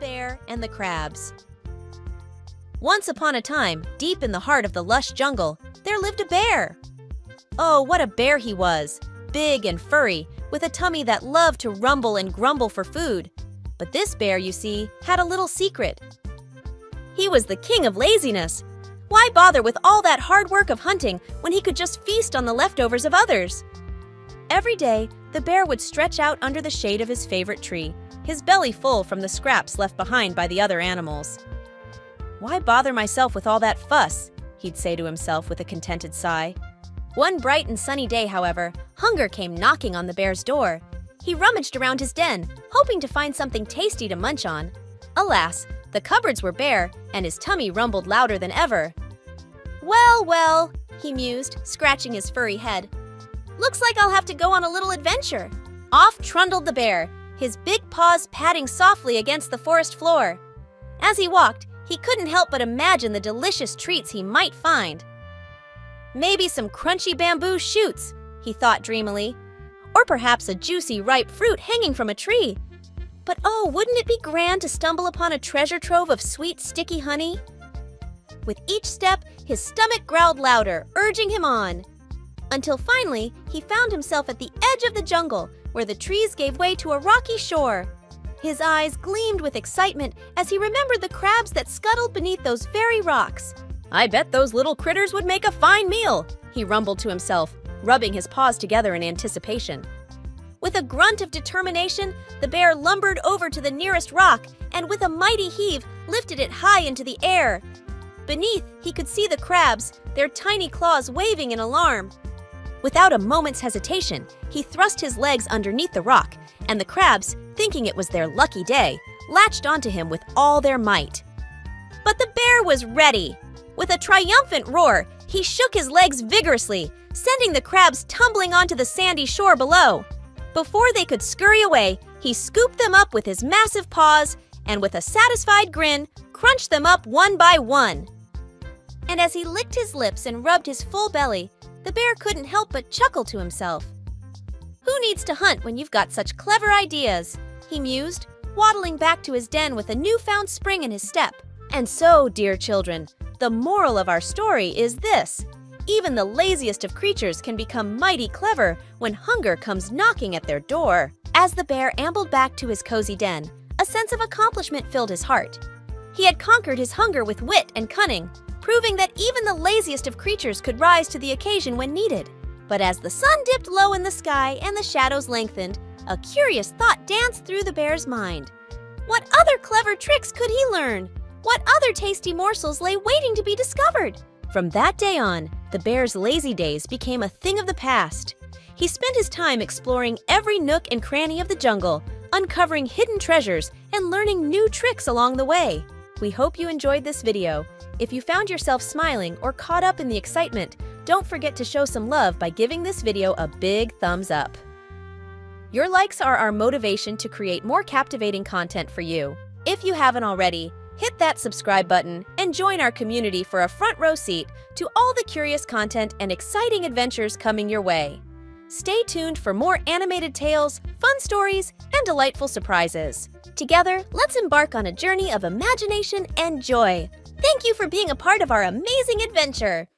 Bear and the Crabs. Once upon a time, deep in the heart of the lush jungle, there lived a bear. Oh, what a bear he was! Big and furry, with a tummy that loved to rumble and grumble for food. But this bear, you see, had a little secret. He was the king of laziness. Why bother with all that hard work of hunting when he could just feast on the leftovers of others? Every day, the bear would stretch out under the shade of his favorite tree, his belly full from the scraps left behind by the other animals. "Why bother myself with all that fuss?" he'd say to himself with a contented sigh. One bright and sunny day, however, hunger came knocking on the bear's door. He rummaged around his den, hoping to find something tasty to munch on. Alas, the cupboards were bare, and his tummy rumbled louder than ever. "Well, well," he mused, scratching his furry head. "Looks like I'll have to go on a little adventure." Off trundled the bear, his big paws patting softly against the forest floor. As he walked, he couldn't help but imagine the delicious treats he might find. Maybe some crunchy bamboo shoots, he thought dreamily, or perhaps a juicy ripe fruit hanging from a tree. But oh, wouldn't it be grand to stumble upon a treasure trove of sweet, sticky honey? With each step, his stomach growled louder, urging him on. Until finally, he found himself at the edge of the jungle, where the trees gave way to a rocky shore. His eyes gleamed with excitement as he remembered the crabs that scuttled beneath those very rocks. "I bet those little critters would make a fine meal," he rumbled to himself, rubbing his paws together in anticipation. With a grunt of determination, the bear lumbered over to the nearest rock and with a mighty heave lifted it high into the air. Beneath, he could see the crabs, their tiny claws waving in alarm. Without a moment's hesitation, he thrust his legs underneath the rock, and the crabs, thinking it was their lucky day, latched onto him with all their might. But the bear was ready. With a triumphant roar, he shook his legs vigorously, sending the crabs tumbling onto the sandy shore below. Before they could scurry away, he scooped them up with his massive paws and with a satisfied grin, crunched them up one by one. And as he licked his lips and rubbed his full belly, the bear couldn't help but chuckle to himself. "Who needs to hunt when you've got such clever ideas?" he mused, waddling back to his den with a newfound spring in his step. And so, dear children, the moral of our story is this: even the laziest of creatures can become mighty clever when hunger comes knocking at their door. As the bear ambled back to his cozy den, a sense of accomplishment filled his heart. He had conquered his hunger with wit and cunning, proving that even the laziest of creatures could rise to the occasion when needed. But as the sun dipped low in the sky and the shadows lengthened, a curious thought danced through the bear's mind. What other clever tricks could he learn? What other tasty morsels lay waiting to be discovered? From that day on, the bear's lazy days became a thing of the past. He spent his time exploring every nook and cranny of the jungle, uncovering hidden treasures and learning new tricks along the way. We hope you enjoyed this video. If you found yourself smiling or caught up in the excitement, don't forget to show some love by giving this video a big thumbs up. Your likes are our motivation to create more captivating content for you. If you haven't already, hit that subscribe button and join our community for a front row seat to all the curious content and exciting adventures coming your way. Stay tuned for more animated tales, fun stories, and delightful surprises. Together, let's embark on a journey of imagination and joy. Thank you for being a part of our amazing adventure.